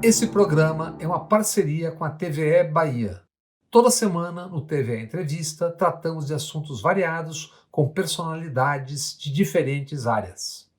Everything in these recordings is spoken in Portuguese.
Esse programa é uma parceria com a TVE Bahia. Toda semana, no TVE Entrevista, tratamos de assuntos variados com personalidades de diferentes áreas.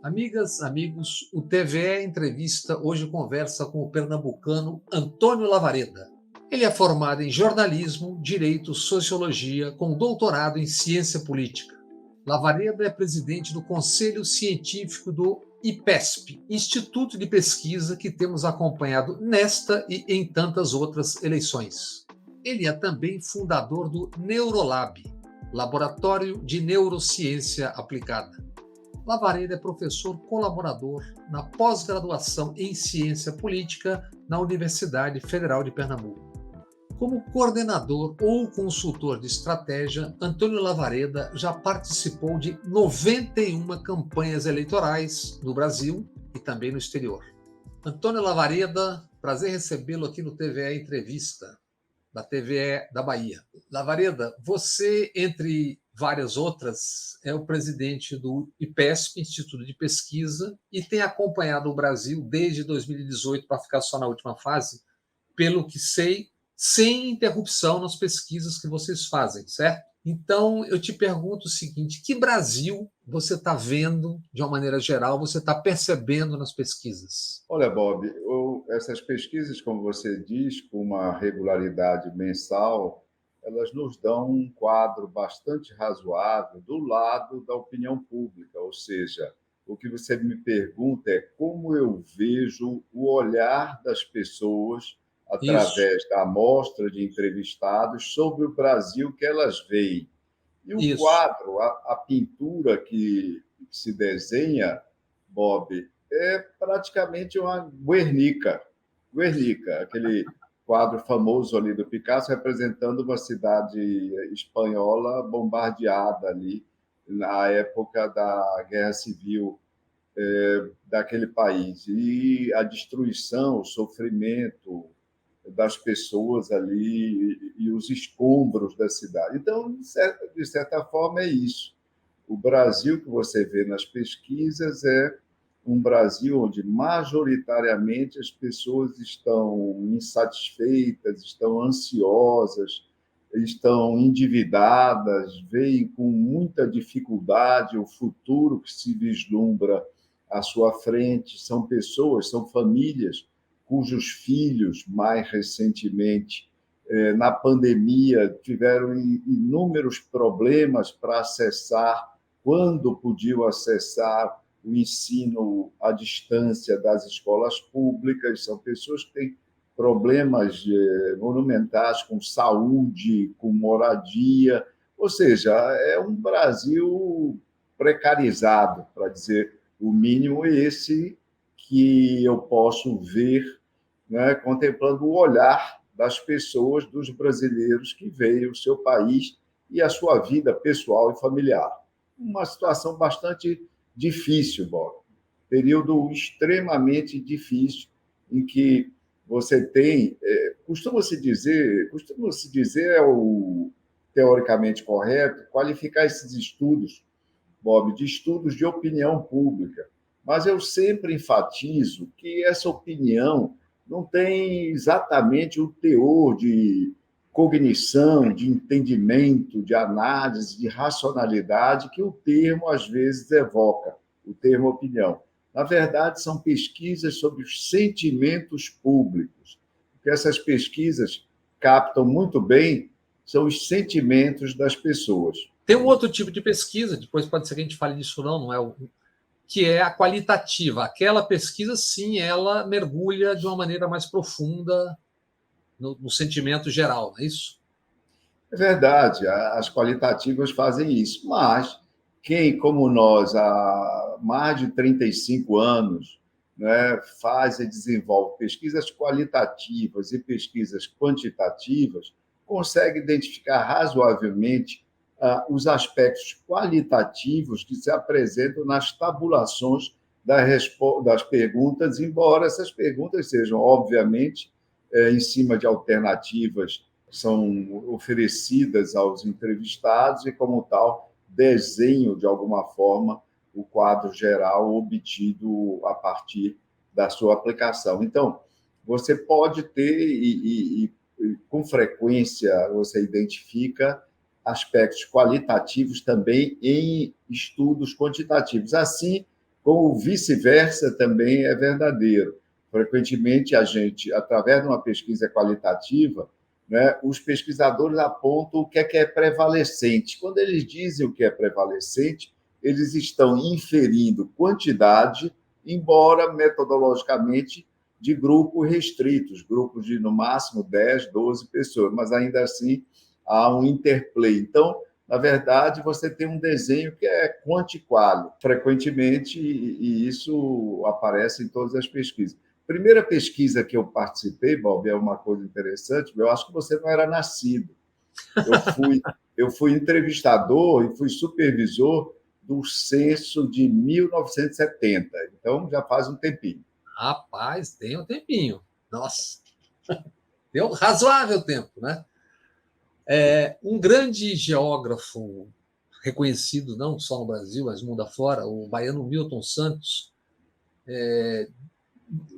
Amigas, amigos, o TVE Entrevista hoje conversa com o pernambucano Antônio Lavareda. Ele é formado em jornalismo, direito, sociologia, com doutorado em ciência política. Lavareda é presidente do Conselho Científico do IPESP, Instituto de Pesquisa que temos acompanhado nesta e em tantas outras eleições. Ele é também fundador do Neurolab, Laboratório de Neurociência Aplicada. Lavareda é professor colaborador na pós-graduação em Ciência Política na Universidade Federal de Pernambuco. Como coordenador ou consultor de estratégia, Antônio Lavareda já participou de 91 campanhas eleitorais no Brasil e também no exterior. Antônio Lavareda, prazer recebê-lo aqui no TVE Entrevista, da TVE da Bahia. Lavareda, você, entre várias outras, é o presidente do IPESP, Instituto de Pesquisa, e tem acompanhado o Brasil desde 2018, para ficar só na última fase, pelo que sei, sem interrupção nas pesquisas que vocês fazem, certo? Então, eu te pergunto o seguinte: que Brasil você está vendo, de uma maneira geral, você está percebendo nas pesquisas? Olha, Bob, essas pesquisas, como você diz, com uma regularidade mensal, elas nos dão um quadro bastante razoável do lado da opinião pública, ou seja, o que você me pergunta é como eu vejo o olhar das pessoas Isso, através da amostra de entrevistados sobre o Brasil que elas veem. E o isso. quadro, a pintura que se desenha, Bob, é praticamente uma Guernica. Guernica, aquele quadro famoso ali do Picasso representando uma cidade espanhola bombardeada ali na época da Guerra Civil daquele país. E a destruição, o sofrimento das pessoas ali e os escombros da cidade. Então, de certa forma, é isso. O Brasil que você vê nas pesquisas é um Brasil onde majoritariamente as pessoas estão insatisfeitas, estão ansiosas, estão endividadas, veem com muita dificuldade o futuro que se vislumbra à sua frente. São pessoas, são famílias cujos filhos, mais recentemente, na pandemia, tiveram inúmeros problemas para acessar, quando podiam acessar o ensino à distância das escolas públicas. São pessoas que têm problemas monumentais com saúde, com moradia. Ou seja, é um Brasil precarizado, para dizer o mínimo, esse que eu posso ver, né, contemplando o olhar das pessoas, dos brasileiros que veem o seu país e a sua vida pessoal e familiar. Uma situação bastante difícil, Bob. Período extremamente difícil em que você tem, costuma-se dizer é o teoricamente correto, qualificar esses estudos, Bob, de estudos de opinião pública. Mas eu sempre enfatizo que essa opinião não tem exatamente o teor de cognição, de entendimento, de análise, de racionalidade que o termo às vezes evoca, o termo opinião. Na verdade, são pesquisas sobre os sentimentos públicos. O que essas pesquisas captam muito bem são os sentimentos das pessoas. Tem um outro tipo de pesquisa, depois pode ser que a gente fale disso não é o que é a qualitativa. Aquela pesquisa, sim, ela mergulha de uma maneira mais profunda no sentimento geral, não é isso? É verdade, as qualitativas fazem isso, mas quem, como nós, há mais de 35 anos, né, faz e desenvolve pesquisas qualitativas e pesquisas quantitativas, consegue identificar razoavelmente os aspectos qualitativos que se apresentam nas tabulações das perguntas, embora essas perguntas sejam, obviamente, em cima de alternativas que são oferecidas aos entrevistados e, como tal, desenho, de alguma forma, o quadro geral obtido a partir da sua aplicação. Então, você pode ter, com frequência, você identifica aspectos qualitativos também em estudos quantitativos. Assim, como vice-versa também é verdadeiro. Frequentemente, a gente, através de uma pesquisa qualitativa, né, os pesquisadores apontam o que é prevalecente. Quando eles dizem o que é prevalecente, eles estão inferindo quantidade, embora metodologicamente de grupos restritos, grupos de no máximo 10, 12 pessoas, mas ainda assim há um interplay. Então, na verdade, você tem um desenho que é quanti-quali, frequentemente, e isso aparece em todas as pesquisas. Primeira pesquisa que eu participei, Bob, é uma coisa interessante, eu acho que você não era nascido. Eu fui entrevistador e fui supervisor do censo de 1970, então já faz um tempinho. Rapaz, tem um tempinho. Nossa, deu um razoável tempo, né? Um grande geógrafo reconhecido, não só no Brasil, mas mundo afora, o baiano Milton Santos,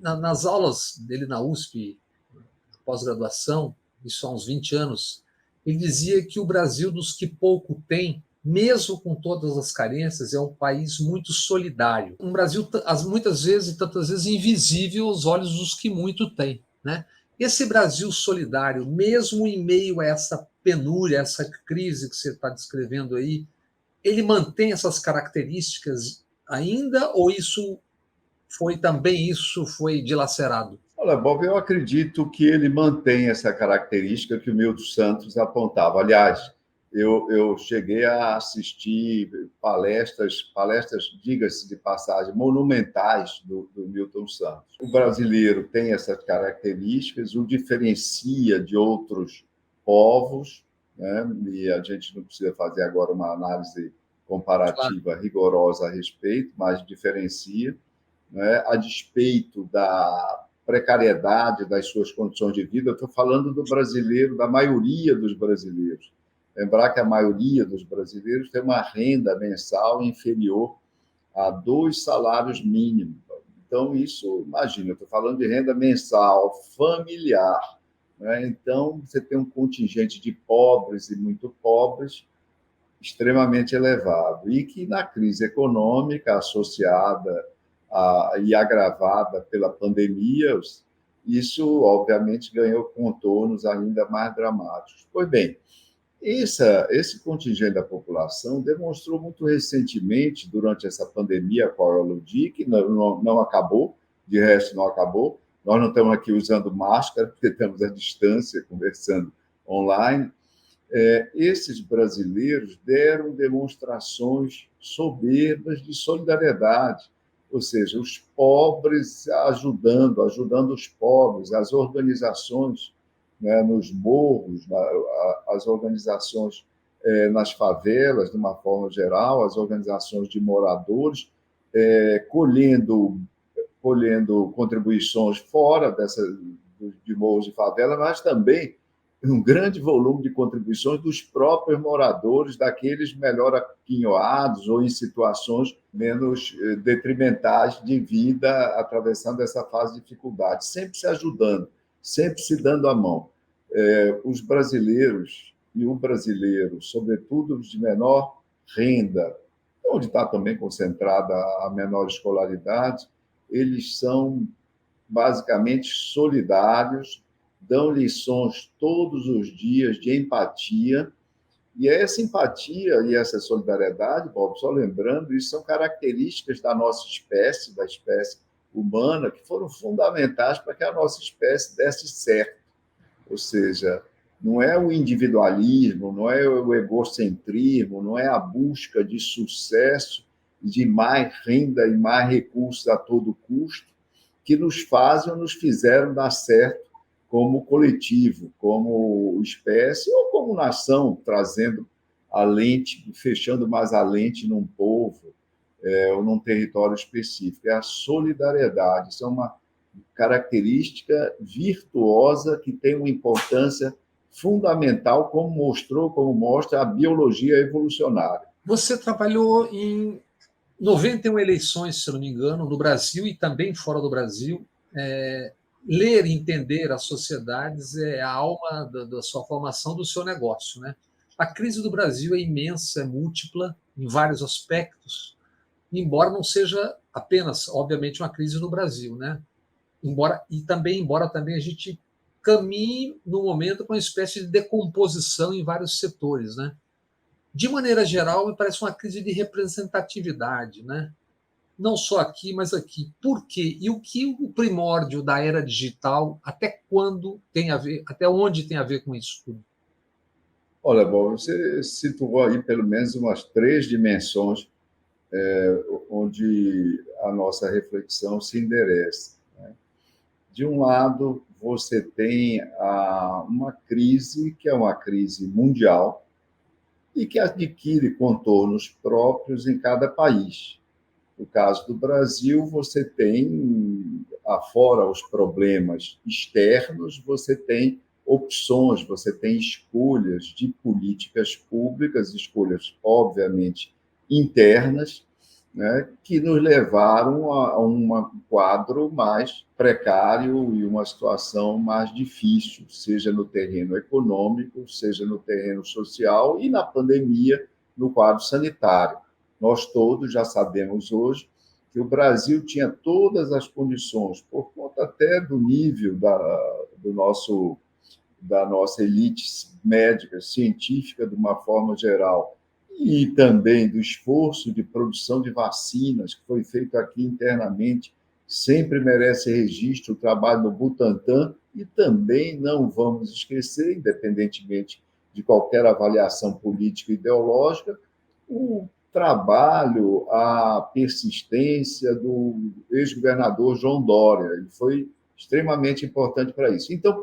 nas aulas dele na USP, pós-graduação, isso há uns 20 anos, ele dizia que o Brasil, dos que pouco tem, mesmo com todas as carências, é um país muito solidário. Um Brasil, muitas vezes, e tantas vezes, invisível aos olhos dos que muito têm, né? Esse Brasil solidário, mesmo em meio a essa penúria, essa crise que você está descrevendo aí, ele mantém essas características ainda ou isso foi dilacerado? Olha, Bob, eu acredito que ele mantém essa característica que o Milton Santos apontava. Aliás, eu cheguei a assistir palestras, diga-se de passagem, monumentais do Milton Santos. O brasileiro tem essas características, o diferencia de outros povos, né? E a gente não precisa fazer agora uma análise Claro. comparativa rigorosa a respeito, mas diferencia, né? A despeito da precariedade das suas condições de vida. Eu estou falando do brasileiro, da maioria dos brasileiros. Lembrar que a maioria dos brasileiros tem uma renda mensal inferior a 2 salários mínimos. Então, isso, imagina, eu estou falando de renda mensal familiar, né? Então, você tem um contingente de pobres e muito pobres extremamente elevado, e que na crise econômica associada e agravada pela pandemia, isso obviamente ganhou contornos ainda mais dramáticos. Pois bem, esse contingente da população demonstrou muito recentemente, durante essa pandemia a qual eu aludi, que não acabou, de resto não acabou, nós não estamos aqui usando máscara, porque estamos à distância, conversando online. Esses brasileiros deram demonstrações soberbas de solidariedade, ou seja, os pobres ajudando os pobres, as organizações, né, nos morros, as organizações nas favelas, de uma forma geral, as organizações de moradores, colhendo contribuições fora de morros e favelas, mas também um grande volume de contribuições dos próprios moradores, daqueles melhor aquinhoados ou em situações menos detrimentais de vida, atravessando essa fase de dificuldade, sempre se ajudando, sempre se dando a mão. Os brasileiros, e o brasileiro, sobretudo os de menor renda, onde está também concentrada a menor escolaridade, eles são basicamente solidários, dão lições todos os dias de empatia, e essa empatia e essa solidariedade, Bob, só lembrando, isso são características da nossa espécie, da espécie humana, que foram fundamentais para que a nossa espécie desse certo. Ou seja, não é o individualismo, não é o egocentrismo, não é a busca de sucesso, de mais renda e mais recursos a todo custo, que nos fazem ou nos fizeram dar certo como coletivo, como espécie ou como nação, trazendo a lente, fechando mais a lente num povo ou num território específico. É a solidariedade. Isso é característica virtuosa que tem uma importância fundamental, como mostra a biologia evolucionária. Você trabalhou em 91 eleições, se não me engano, no Brasil e também fora do Brasil. Ler e entender as sociedades é a alma da sua formação, do seu negócio, né? A crise do Brasil é imensa, é múltipla, em vários aspectos, embora não seja apenas, obviamente, uma crise no Brasil, né? Embora também a gente caminhe no momento com uma espécie de decomposição em vários setores, né? De maneira geral, me parece uma crise de representatividade, né? Não só aqui, mas aqui. Por quê? E o que o primórdio da era digital, até quando tem a ver, até onde tem a ver com isso tudo? Olha, bom, você situou aí pelo menos umas 3 dimensões onde a nossa reflexão se endereça. De um lado, você tem uma crise que é uma crise mundial e que adquire contornos próprios em cada país. No caso do Brasil, você tem, afora os problemas externos, você tem opções, você tem escolhas de políticas públicas, escolhas, obviamente, internas, né, que nos levaram a um quadro mais precário e uma situação mais difícil, seja no terreno econômico, seja no terreno social e na pandemia, no quadro sanitário. Nós todos já sabemos hoje que o Brasil tinha todas as condições, por conta até do nível da nossa elite médica, científica, de uma forma geral, e também do esforço de produção de vacinas que foi feito aqui internamente, sempre merece registro o trabalho do Butantan, e também não vamos esquecer, independentemente de qualquer avaliação política e ideológica, o trabalho, a persistência do ex-governador João Dória. Ele foi extremamente importante para isso. Então,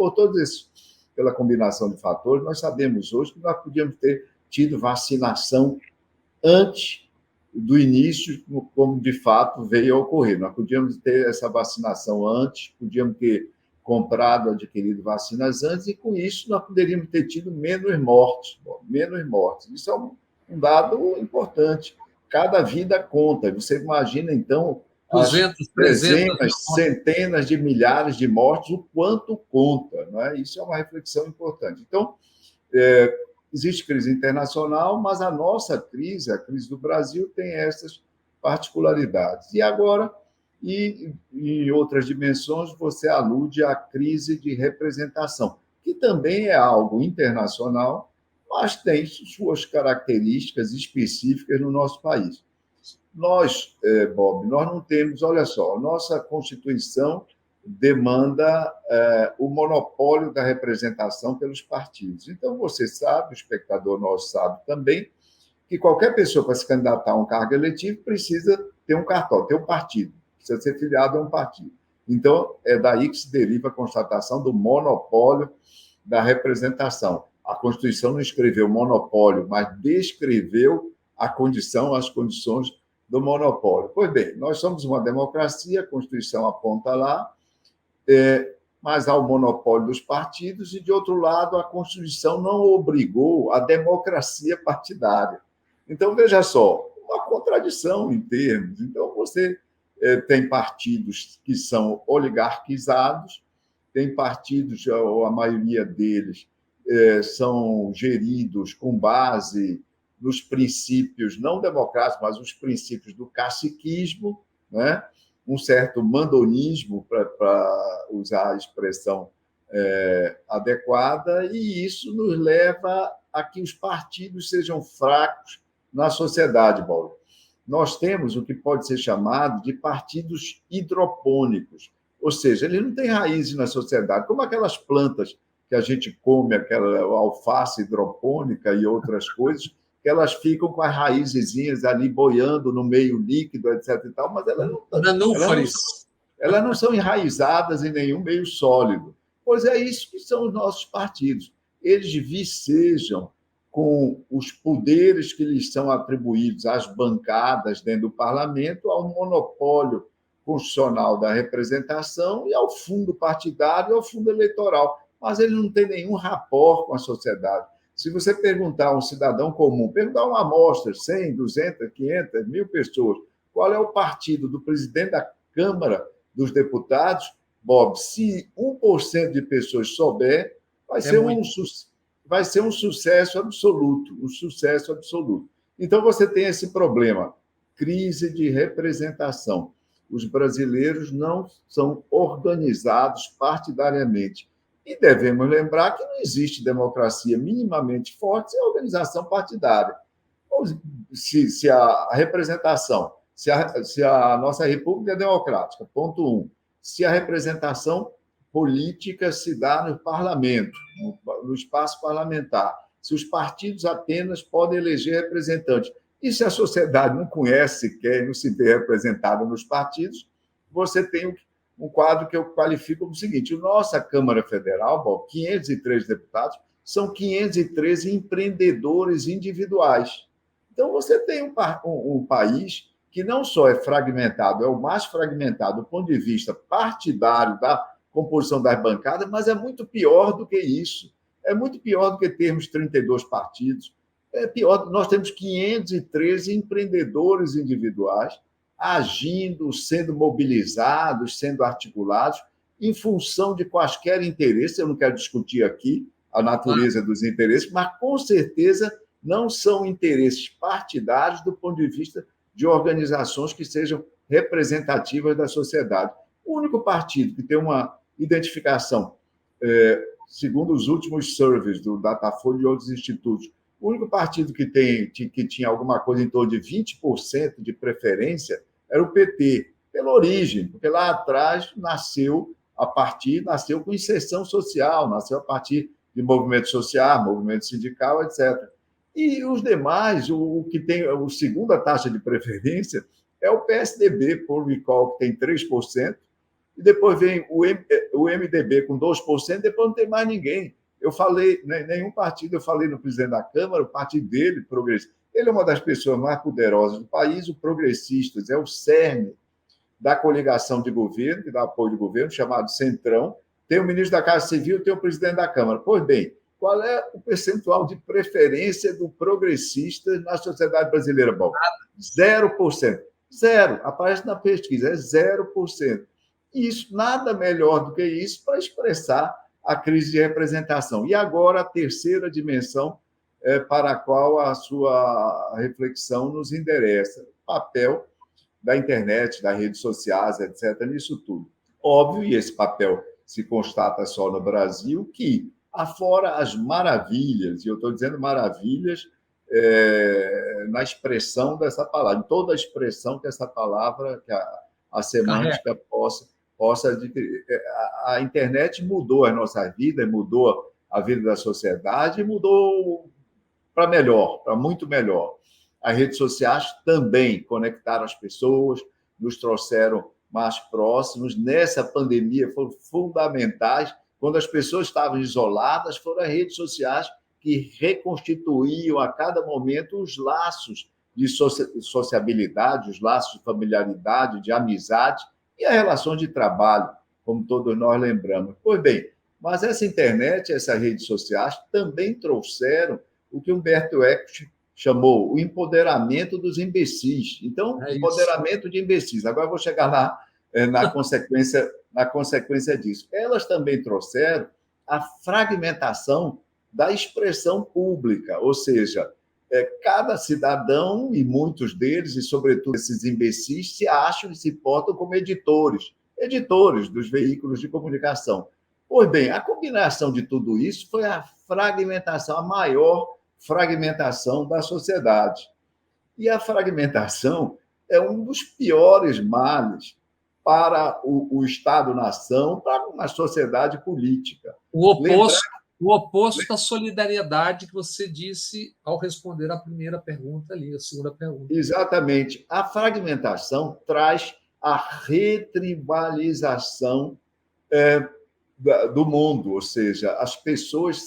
pela combinação de fatores, nós sabemos hoje que nós podíamos ter tido vacinação antes do início, como de fato veio a ocorrer. Nós podíamos ter essa vacinação antes, podíamos ter comprado, adquirido vacinas antes, e com isso nós poderíamos ter tido menos mortes. Menos mortes. Isso é um dado importante. Cada vida conta. Você imagina, então, as 200, 300 mil dezenas, centenas de milhares de mortes, o quanto conta. Não é? Isso é uma reflexão importante. Então, existe crise internacional, mas a nossa crise, a crise do Brasil, tem essas particularidades. E agora, e em outras dimensões, você alude à crise de representação, que também é algo internacional, mas tem suas características específicas no nosso país. Nós, Bob, nós não temos, olha só, a nossa Constituição demanda o monopólio da representação pelos partidos. Então, você sabe, o espectador nosso sabe também, que qualquer pessoa, para se candidatar a um cargo eletivo, precisa ter um cartório, ter um partido, precisa ser filiado a um partido. Então, é daí que se deriva a constatação do monopólio da representação. A Constituição não escreveu monopólio, mas descreveu as condições do monopólio. Pois bem, nós somos uma democracia, a Constituição aponta lá, mas há o monopólio dos partidos, e, de outro lado, a Constituição não obrigou a democracia partidária. Então, veja só, uma contradição em termos. Então, você tem partidos que são oligarquizados, tem partidos, a maioria deles, são geridos com base nos princípios não democráticos, mas os princípios do caciquismo, né? Um certo mandonismo, para usar a expressão adequada, e isso nos leva a que os partidos sejam fracos na sociedade, Paulo. Nós temos o que pode ser chamado de partidos hidropônicos, ou seja, eles não têm raízes na sociedade, como aquelas plantas que a gente come, aquela alface hidropônica e outras coisas, que elas ficam com as raizezinhas ali boiando no meio líquido, etc. E tal, mas elas não são enraizadas em nenhum meio sólido. Pois é isso que são os nossos partidos. Eles vicejam com os poderes que lhes são atribuídos às bancadas dentro do parlamento, ao monopólio constitucional da representação e ao fundo partidário e ao fundo eleitoral, mas ele não tem nenhum rapport com a sociedade. Se você perguntar a um cidadão comum, perguntar a uma amostra, 100, 200, 500, 1.000 pessoas, qual é o partido do presidente da Câmara dos Deputados, Bob, se 1% de pessoas souber, vai ser um sucesso absoluto, um sucesso absoluto. Então, você tem esse problema, crise de representação. Os brasileiros não são organizados partidariamente. E devemos lembrar que não existe democracia minimamente forte sem organização partidária. Se a representação, se a nossa república é democrática, ponto 1, se a representação política se dá no parlamento, no espaço parlamentar, se os partidos apenas podem eleger representantes, e se a sociedade não conhece sequer, não se vê representada nos partidos, você tem um quadro que eu qualifico como o seguinte: a nossa Câmara Federal, bom, 503 deputados, são 513 empreendedores individuais. Então, você tem um país que não só é fragmentado, é o mais fragmentado do ponto de vista partidário, da composição das bancadas, mas é muito pior do que isso. É muito pior do que termos 32 partidos. É pior, nós temos 513 empreendedores individuais agindo, sendo mobilizados, sendo articulados, em função de quaisquer interesses. Eu não quero discutir aqui a natureza dos interesses, mas, com certeza, não são interesses partidários do ponto de vista de organizações que sejam representativas da sociedade. O único partido que tem uma identificação, segundo os últimos surveys do Datafolha e outros institutos, o único partido que tinha alguma coisa em torno de 20% de preferência era o PT, pela origem, porque lá atrás nasceu com inserção social, nasceu a partir de movimento social, movimento sindical, etc. E os demais, o que tem a segunda taxa de preferência é o PSDB, por recall, que tem 3%, e depois vem o MDB com 2%, depois não tem mais ninguém. Eu falei, nenhum partido, eu falei no presidente da Câmara, o partido dele, Progressista. Ele é uma das pessoas mais poderosas do país, o Progressistas é o cerne da coligação de governo, que dá apoio de governo, chamado Centrão. Tem o ministro da Casa Civil, tem o presidente da Câmara. Pois bem, qual é o percentual de preferência do progressista na sociedade brasileira? Bom, 0%. Zero. Aparece na pesquisa, é 0%. Isso, nada melhor do que isso para expressar a crise de representação. E agora, a terceira dimensão para a qual a sua reflexão nos endereça: o papel da internet, das redes sociais, etc., nisso tudo. Óbvio, e esse papel se constata só no Brasil, que, afora as maravilhas, e eu estou dizendo maravilhas na expressão dessa palavra, em toda a expressão que essa palavra, que a semântica possa adquirir. A internet mudou as nossas vidas, mudou a vida da sociedade, mudou para melhor, para muito melhor. As redes sociais também conectaram as pessoas, nos trouxeram mais próximos. Nessa pandemia foram fundamentais. Quando as pessoas estavam isoladas, foram as redes sociais que reconstituíam a cada momento os laços de sociabilidade, os laços de familiaridade, de amizade e as relações de trabalho, como todos nós lembramos. Pois bem, mas essa internet, essas redes sociais também trouxeram o que Humberto Eco chamou o empoderamento dos imbecis. Então, empoderamento de imbecis. Agora eu vou chegar lá na consequência disso. Elas também trouxeram a fragmentação da expressão pública, ou seja, cada cidadão, e muitos deles, e sobretudo esses imbecis, se acham e se portam como editores dos veículos de comunicação. Pois bem, a combinação de tudo isso foi a fragmentação, a maior fragmentação da sociedade. E a fragmentação é um dos piores males para o Estado-nação, para uma sociedade política. O oposto da solidariedade que você disse ao responder a primeira pergunta ali, a segunda pergunta. Exatamente. A fragmentação traz a retribalização do mundo, ou seja, as pessoas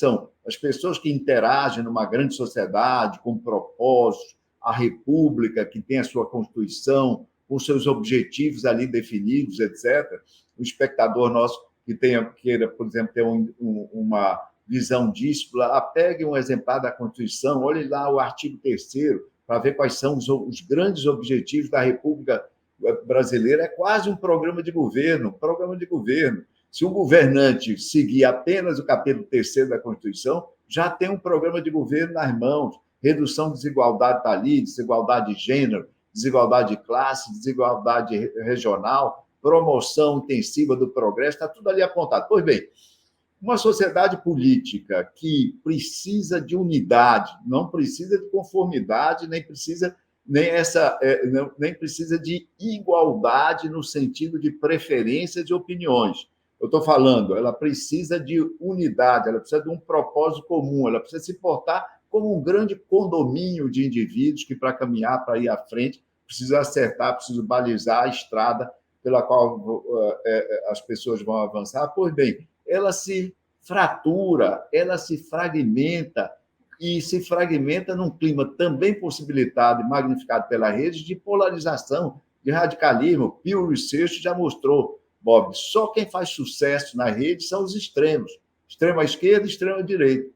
que interagem numa grande sociedade com propósitos, a república que tem a sua Constituição, com seus objetivos ali definidos, etc. O espectador nosso que queira, por exemplo, ter uma visão disso, pegue um exemplar da Constituição, olhe lá o artigo 3º, para ver quais são os grandes objetivos da República Brasileira. É quase um programa de governo, Se um governante seguir apenas o capítulo 3º da Constituição, já tem um programa de governo nas mãos. Redução de desigualdade está ali, desigualdade de gênero, desigualdade de classe, desigualdade regional, promoção intensiva do progresso, está tudo ali apontado. Pois bem, uma sociedade política que precisa de unidade, não precisa de conformidade, nem precisa de igualdade no sentido de preferência de opiniões. Eu estou falando, ela precisa de unidade, ela precisa de um propósito comum, ela precisa se portar como um grande condomínio de indivíduos que, para caminhar, para ir à frente, precisa acertar, precisa balizar a estrada pela qual as pessoas vão avançar. Pois bem, ela se fratura, ela se fragmenta, e se fragmenta num clima também possibilitado e magnificado pela rede de polarização, de radicalismo. Pio VI já mostrou, Bob, só quem faz sucesso na rede são os extremos, extrema esquerda e extrema direita.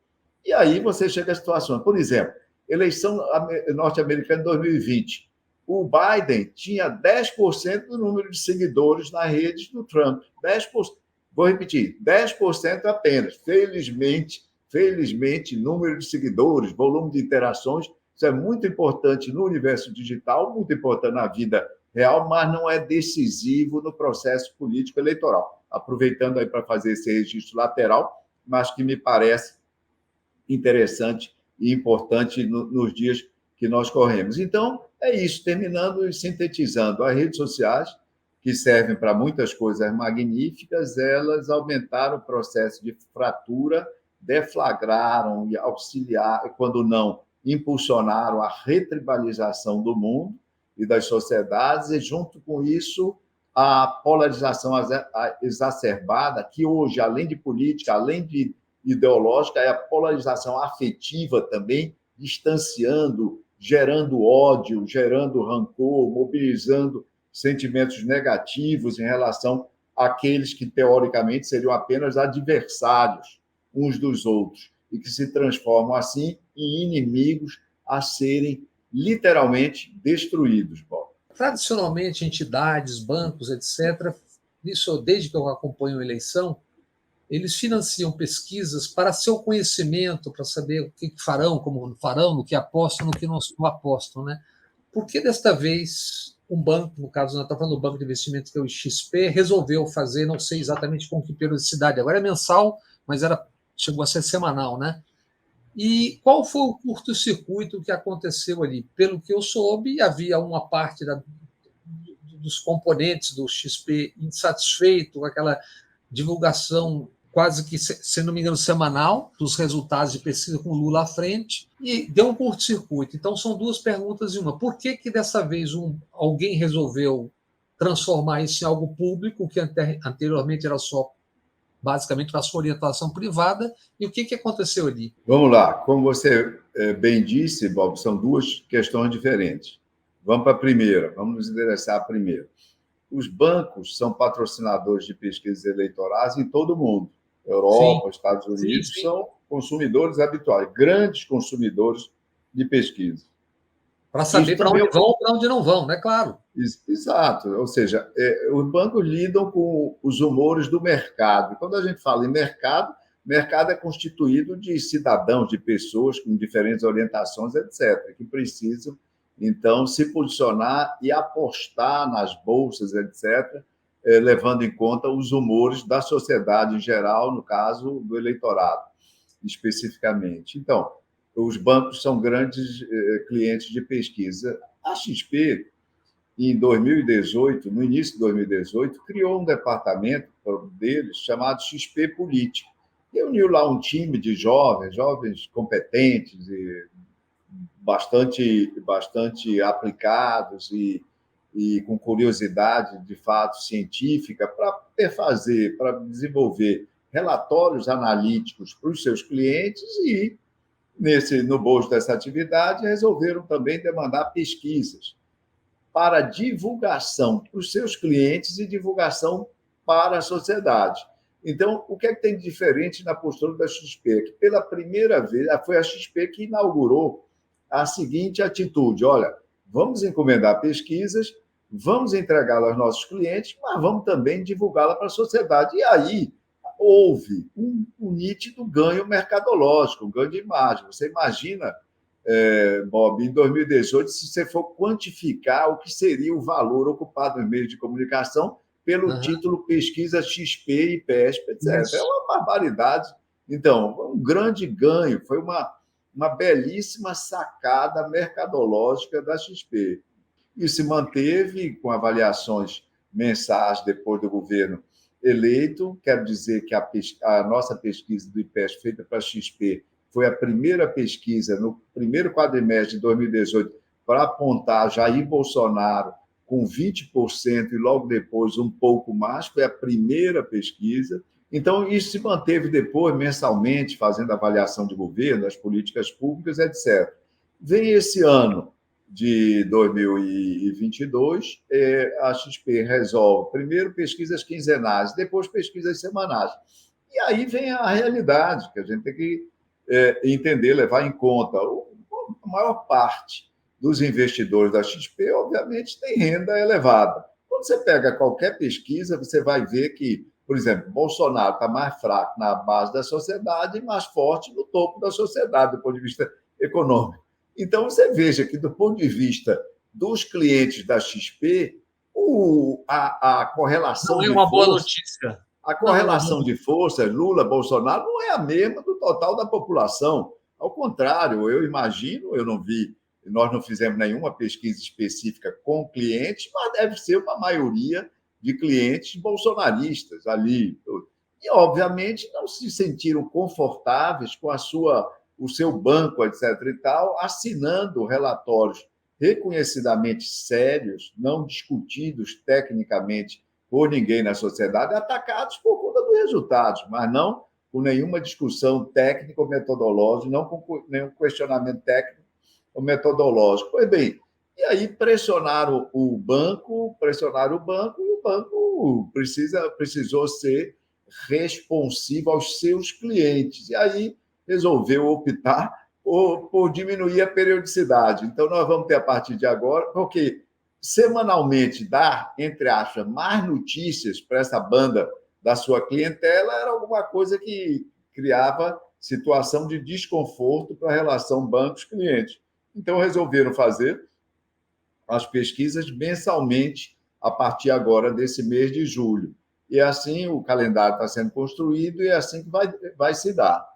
E aí você chega a situações, por exemplo, eleição norte-americana de 2020, o Biden tinha 10% do número de seguidores nas redes do Trump, 10%. Vou repetir, 10% apenas. Felizmente, número de seguidores, volume de interações, isso é muito importante no universo digital, muito importante na vida real, mas não é decisivo no processo político eleitoral. Aproveitando aí para fazer esse registro lateral, mas que me parece interessante e importante nos dias que nós corremos. Então, é isso, terminando e sintetizando. As redes sociais, que servem para muitas coisas magníficas, elas aumentaram o processo de fratura, deflagraram e auxiliaram, quando não, impulsionaram a retribalização do mundo e das sociedades, e, junto com isso, a polarização exacerbada, que hoje, além de política, além de ideológica, é a polarização afetiva também, distanciando, gerando ódio, gerando rancor, mobilizando sentimentos negativos em relação àqueles que, teoricamente, seriam apenas adversários uns dos outros e que se transformam, assim, em inimigos a serem literalmente destruídos, Paulo. Tradicionalmente, entidades, bancos, etc., isso desde que eu acompanho a eleição, eles financiam pesquisas para seu conhecimento, para saber o que farão, como farão, no que apostam, no que não apostam, né? Por que desta vez um banco, no caso, nós estamos falando do banco de investimento, que é o XP, resolveu fazer, não sei exatamente com que periodicidade, agora é mensal, mas chegou a ser semanal, né? E qual foi o curto-circuito que aconteceu ali? Pelo que eu soube, havia uma parte dos componentes do XP insatisfeito com aquela divulgação quase que, se não me engano, semanal, dos resultados de pesquisa com Lula à frente, e deu um curto-circuito. Então, são duas perguntas em uma. Por que dessa vez alguém resolveu transformar isso em algo público, que anteriormente era só, basicamente, para sua orientação privada, e o que aconteceu ali? Vamos lá. Como você bem disse, Bob, são duas questões diferentes. Vamos para a primeira, vamos nos endereçar à primeira. Os bancos são patrocinadores de pesquisas eleitorais em todo o mundo. Europa, sim, Estados Unidos, sim. São consumidores habituais, grandes consumidores de pesquisa. Para saber para onde vão ou para onde não vão, né? Claro. Exato. Ou seja, os bancos lidam com os humores do mercado. Quando a gente fala em mercado é constituído de cidadãos, de pessoas com diferentes orientações, etc., que precisam, então, se posicionar e apostar nas bolsas, etc., levando em conta os humores da sociedade em geral, no caso do eleitorado, especificamente. Então, os bancos são grandes clientes de pesquisa. A XP, em 2018, no início de 2018, criou um departamento deles chamado XP Político. Reuniu lá um time de jovens competentes e bastante aplicados e com curiosidade, de fato, científica, para desenvolver relatórios analíticos para os seus clientes e, no bojo dessa atividade, resolveram também demandar pesquisas. para divulgação para os seus clientes e divulgação para a sociedade. Então, o que é que tem de diferente na postura da XP? Que pela primeira vez, foi a XP que inaugurou a seguinte atitude: olha, vamos encomendar pesquisas, vamos entregá-la aos nossos clientes, mas vamos também divulgá-la para a sociedade. E aí houve um nítido ganho mercadológico, um ganho de imagem. Você imagina, Bob, em 2018, se você for quantificar o que seria o valor ocupado nos meios de comunicação pelo título Pesquisa XP e PESP, etc. Isso. É uma barbaridade. Então, um grande ganho, foi uma belíssima sacada mercadológica da XP. E se manteve com avaliações mensais depois do governo eleito. Quero dizer que a nossa pesquisa do IPESP, feita para a XP, foi a primeira pesquisa, no primeiro quadrimestre de 2018, para apontar Jair Bolsonaro com 20% e logo depois um pouco mais, foi a primeira pesquisa. Então, isso se manteve depois, mensalmente, fazendo avaliação de governo, das políticas públicas, etc. Vem esse ano de 2022, a XP resolve, primeiro, pesquisas quinzenais, depois pesquisas semanais. E aí vem a realidade, que a gente tem que entender, levar em conta. A maior parte dos investidores da XP, obviamente, tem renda elevada. Quando você pega qualquer pesquisa, você vai ver que, por exemplo, Bolsonaro está mais fraco na base da sociedade e mais forte no topo da sociedade, do ponto de vista econômico. Então, você veja que, do ponto de vista dos clientes da XP, a correlação Não é de uma boa força, notícia. a correlação de forças Lula-Bolsonaro não é a mesma do total da população. Ao contrário, eu imagino, eu não vi, nós não fizemos nenhuma pesquisa específica com clientes, mas deve ser uma maioria de clientes bolsonaristas ali. E, obviamente, não se sentiram confortáveis com o seu banco, etc. e tal, assinando relatórios reconhecidamente sérios, não discutidos tecnicamente por ninguém na sociedade, atacados por conta dos resultados, mas não com nenhuma discussão técnica ou metodológica, não com nenhum questionamento técnico ou metodológico. Pois bem, e aí pressionaram o banco, e o banco precisou ser responsivo aos seus clientes. E aí resolveu optar por diminuir a periodicidade. Então, nós vamos ter, a partir de agora, porque semanalmente dar, entre aspas, mais notícias para essa banda da sua clientela era alguma coisa que criava situação de desconforto para a relação bancos-clientes. Então, resolveram fazer as pesquisas mensalmente a partir agora desse mês de julho. E assim o calendário está sendo construído e é assim que vai se dar.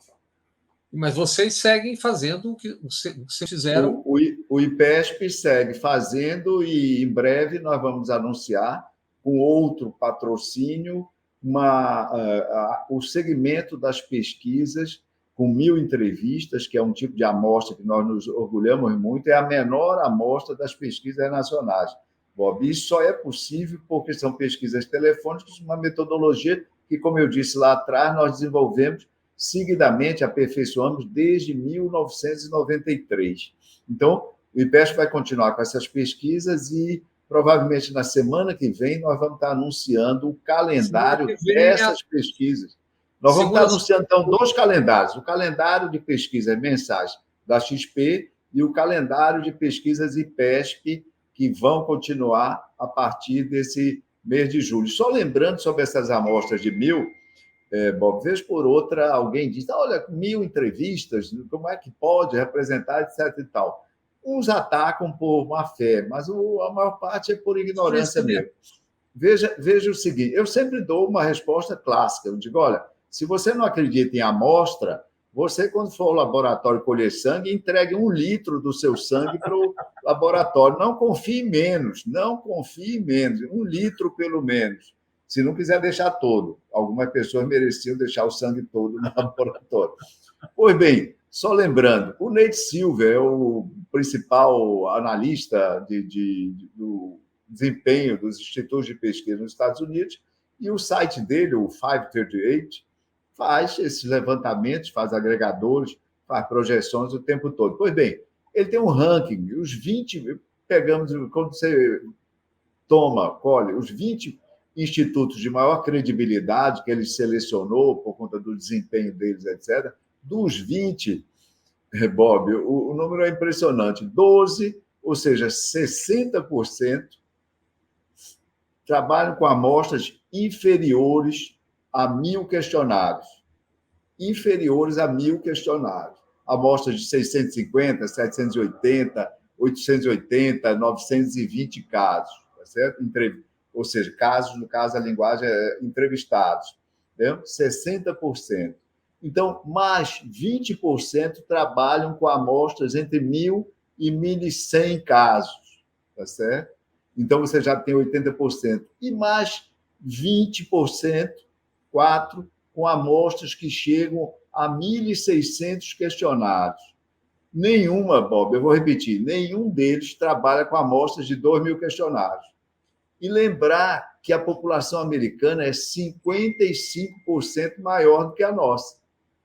Mas vocês seguem fazendo o que vocês fizeram. O IPESP segue fazendo e, em breve, nós vamos anunciar, com outro patrocínio, o segmento das pesquisas, com 1.000 entrevistas, que é um tipo de amostra que nós nos orgulhamos muito, é a menor amostra das pesquisas nacionais. Bob, isso só é possível porque são pesquisas telefônicas, uma metodologia que, como eu disse lá atrás, nós desenvolvemos seguidamente, aperfeiçoamos desde 1993. Então, o IPESP vai continuar com essas pesquisas e, provavelmente, na semana que vem, nós vamos estar anunciando o calendário dessas pesquisas. Nós vamos estar anunciando, então, 2 calendários. O calendário de pesquisas mensais da XP e o calendário de pesquisas IPESP, que vão continuar a partir desse mês de julho. Só lembrando sobre essas amostras de 1.000, Bob, vez por outra, alguém diz, olha, 1.000 entrevistas, como é que pode representar, etc. e tal. Uns atacam por má fé, mas a maior parte é por ignorância mesmo. Veja o seguinte, eu sempre dou uma resposta clássica, eu digo, olha, se você não acredita em amostra, você, quando for ao laboratório colher sangue, entregue 1 litro do seu sangue para o laboratório. Não confie menos, 1 litro pelo menos. Se não quiser deixar todo. Algumas pessoas mereciam deixar o sangue todo no laboratório. Pois bem, só lembrando, o Nate Silver é o principal analista do desempenho dos institutos de pesquisa nos Estados Unidos, e o site dele, o 538, faz esses levantamentos, faz agregadores, faz projeções o tempo todo. Pois bem, ele tem um ranking, os 20 pegamos, quando você colhe os 20 institutos de maior credibilidade que ele selecionou por conta do desempenho deles, etc., dos 20, Bob, o número é impressionante, 12, ou seja, 60%, trabalham com amostras inferiores a 1.000 questionários. Inferiores a 1.000 questionários. Amostras de 650, 780, 880, 920 casos, tá certo? Ou seja, casos, no caso, a linguagem é entrevistados. Entendeu? 60%. Então, mais 20% trabalham com amostras entre 1.000 e 1.100 casos, tá certo? Então, você já tem 80%. E mais 20%, 4%, com amostras que chegam a 1.600 questionários. Nenhuma, Bob, eu vou repetir, nenhum deles trabalha com amostras de 2.000 questionários. E lembrar que a população americana é 55% maior do que a nossa.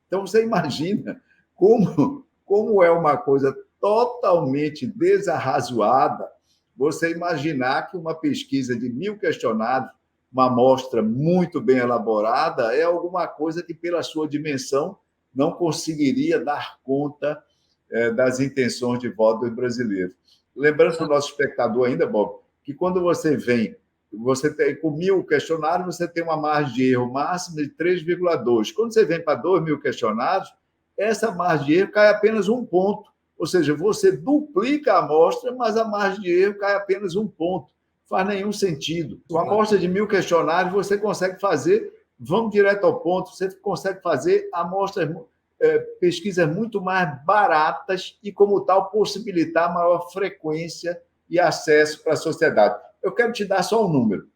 Então, você imagina como é uma coisa totalmente desarrazoada você imaginar que uma pesquisa de 1.000 questionários, uma amostra muito bem elaborada, é alguma coisa que, pela sua dimensão, não conseguiria dar conta das intenções de voto dos brasileiros. Lembrando para o nosso espectador ainda, Bob, que quando você vem, você tem, com 1.000 questionários, você tem uma margem de erro máxima de 3,2. Quando você vem para 2.000 questionários, essa margem de erro cai apenas 1 ponto. Ou seja, você duplica a amostra, mas a margem de erro cai apenas 1 ponto. Faz nenhum sentido. Com a amostra de 1.000 questionários, você consegue fazer, vamos direto ao ponto, você consegue fazer amostras, pesquisas muito mais baratas e, como tal, possibilitar maior frequência e acesso para a sociedade. Eu quero te dar só um número.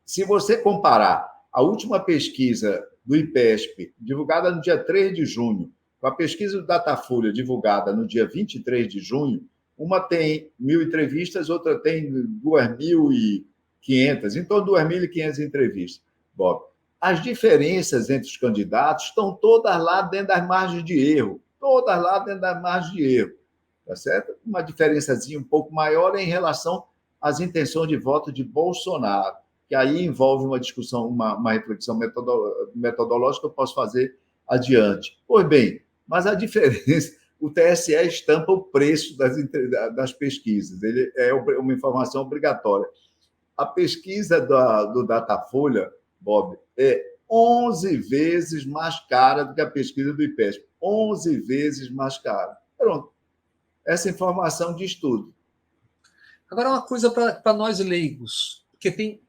Se você comparar a última pesquisa do IPESP, divulgada no dia 3 de junho, com a pesquisa do Datafolha, divulgada no dia 23 de junho, uma tem 1.000 entrevistas, outra tem 2.500, em torno de 2.500 entrevistas, Bob. As diferenças entre os candidatos estão todas lá dentro das margens de erro, todas lá dentro das margens de erro, tá certo? Uma diferençazinha um pouco maior em relação às intenções de voto de Bolsonaro, que aí envolve uma discussão, uma reflexão metodológica que eu posso fazer adiante. Pois bem, mas a diferença, o TSE estampa o preço das pesquisas, ele é uma informação obrigatória. A pesquisa do Datafolha, Bob, é 11 vezes mais cara do que a pesquisa do IPESP. 11 vezes mais cara. Pronto. Essa informação diz tudo. Agora, uma coisa para nós leigos, porque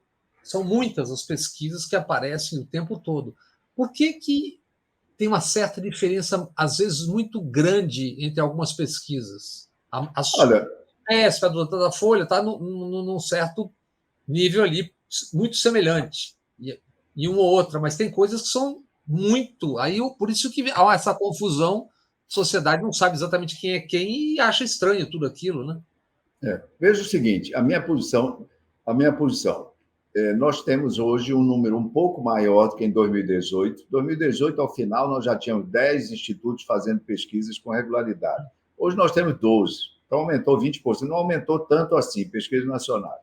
são muitas as pesquisas que aparecem o tempo todo. Por que tem uma certa diferença, às vezes, muito grande entre algumas pesquisas? Olha, a do Datafolha está num certo nível ali, muito semelhante, e uma ou outra, mas tem coisas que são muito... Aí, por isso que há essa confusão, a sociedade não sabe exatamente quem é quem e acha estranho tudo aquilo, né? Veja o seguinte, a minha posição, nós temos hoje um número um pouco maior do que em 2018. 2018, ao final, nós já tínhamos 10 institutos fazendo pesquisas com regularidade. Hoje nós temos 12, então aumentou 20%, não aumentou tanto assim, pesquisa nacional.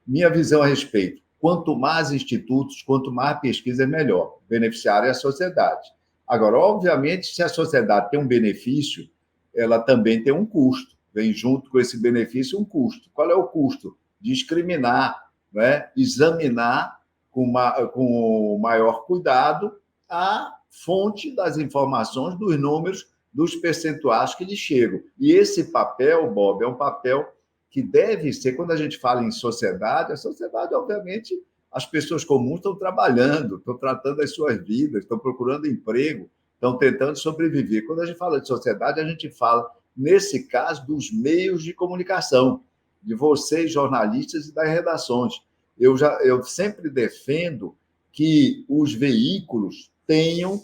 Minha visão a respeito, quanto mais institutos, quanto mais pesquisa, é melhor. Beneficiário é a sociedade. Agora, obviamente, se a sociedade tem um benefício, ela também tem um custo. Vem junto com esse benefício um custo. Qual é o custo? Discriminar, né? Examinar com maior cuidado a fonte das informações, dos números, dos percentuais que lhe chegam. E esse papel, Bob, é um papel que deve ser, quando a gente fala em sociedade, a sociedade, obviamente, as pessoas comuns estão trabalhando, estão tratando as suas vidas, estão procurando emprego, estão tentando sobreviver. Quando a gente fala de sociedade, a gente fala, nesse caso, dos meios de comunicação, de vocês, jornalistas, e das redações. Eu sempre defendo que os veículos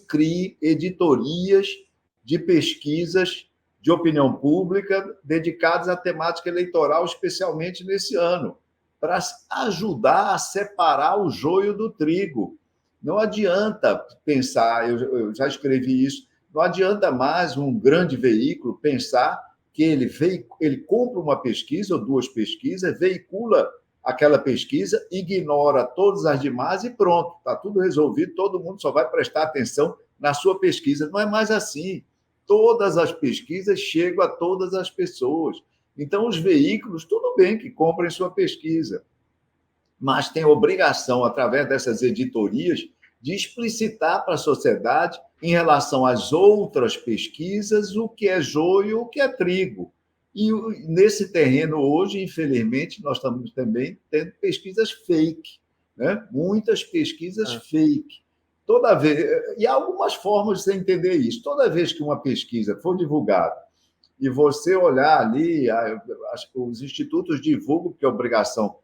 criem editorias de pesquisas de opinião pública dedicadas à temática eleitoral, especialmente nesse ano, para ajudar a separar o joio do trigo. Não adianta pensar, eu já escrevi isso, não adianta mais um grande veículo pensar que ele compra uma pesquisa ou duas pesquisas, veicula aquela pesquisa, ignora todas as demais e pronto, está tudo resolvido, todo mundo só vai prestar atenção na sua pesquisa. Não é mais assim. Todas as pesquisas chegam a todas as pessoas. Então, os veículos, tudo bem que comprem sua pesquisa, mas tem obrigação, através dessas editorias, de explicitar para a sociedade, em relação às outras pesquisas, o que é joio e o que é trigo. E nesse terreno, hoje, infelizmente, nós estamos também tendo pesquisas fake, né? Muitas pesquisas fake. Toda vez, e há algumas formas de você entender isso. Toda vez que uma pesquisa for divulgada e você olhar ali, os institutos divulgam, porque é obrigação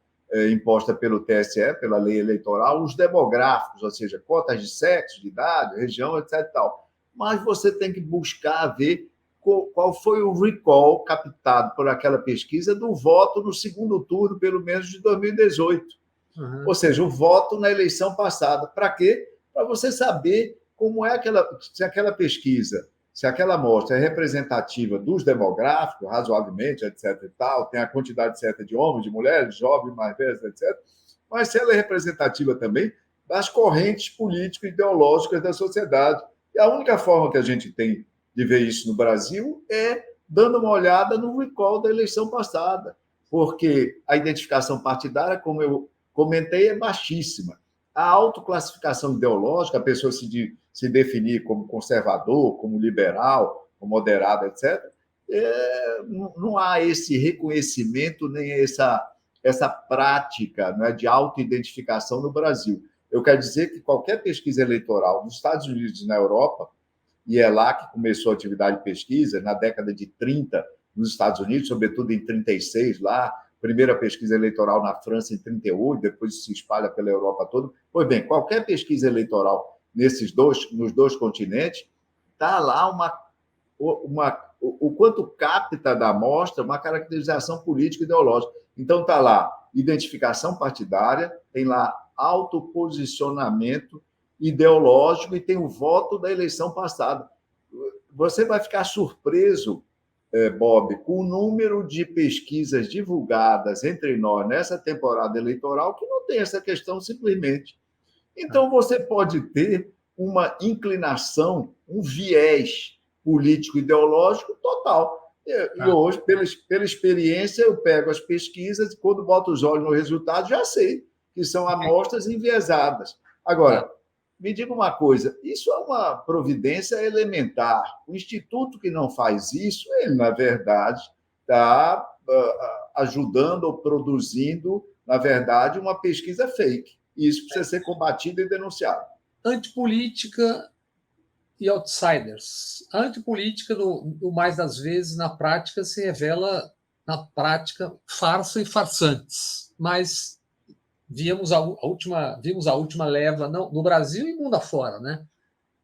imposta pelo TSE, pela lei eleitoral, os demográficos, ou seja, cotas de sexo, de idade, região, etc. E tal. Mas você tem que buscar ver qual foi o recall captado por aquela pesquisa do voto no segundo turno, pelo menos de 2018. Uhum. Ou seja, o voto na eleição passada. Para quê? Para você saber como é se aquela pesquisa, se aquela amostra é representativa dos demográficos, razoavelmente, etc. e tal, tem a quantidade certa de homens, de mulheres, jovens, mais velhos, etc. Mas se ela é representativa também das correntes político-ideológicas da sociedade. E a única forma que a gente tem de ver isso no Brasil é dando uma olhada no recall da eleição passada, porque a identificação partidária, como eu comentei, é baixíssima. A autoclassificação ideológica, a pessoa se definir como conservador, como liberal, como moderado, etc., não há esse reconhecimento nem essa prática, não é, de autoidentificação no Brasil. Eu quero dizer que qualquer pesquisa eleitoral nos Estados Unidos e na Europa, e é lá que começou a atividade de pesquisa, na década de 30, nos Estados Unidos, sobretudo em 36, lá, primeira pesquisa eleitoral na França em 38, depois se espalha pela Europa toda. Pois bem, qualquer pesquisa eleitoral nos dois continentes, está lá o quanto capta da amostra uma caracterização política e ideológica. Então, está lá identificação partidária, tem lá autoposicionamento ideológico e tem o voto da eleição passada. Você vai ficar surpreso, Bob, com o número de pesquisas divulgadas entre nós nessa temporada eleitoral que não tem essa questão simplesmente. Então, você pode ter uma inclinação, um viés político-ideológico total. E hoje, pela experiência, eu pego as pesquisas e, quando boto os olhos no resultado, já sei que são amostras enviesadas. Agora, me diga uma coisa, isso é uma providência elementar. O instituto que não faz isso, ele, na verdade, está ajudando ou produzindo, na verdade, uma pesquisa fake. E isso precisa ser combatido e denunciado. Antipolítica e outsiders. A antipolítica, no mais das vezes, na prática, se revela, na prática, farsa e farsantes. Mas vimos a última leva no Brasil e mundo afora, né?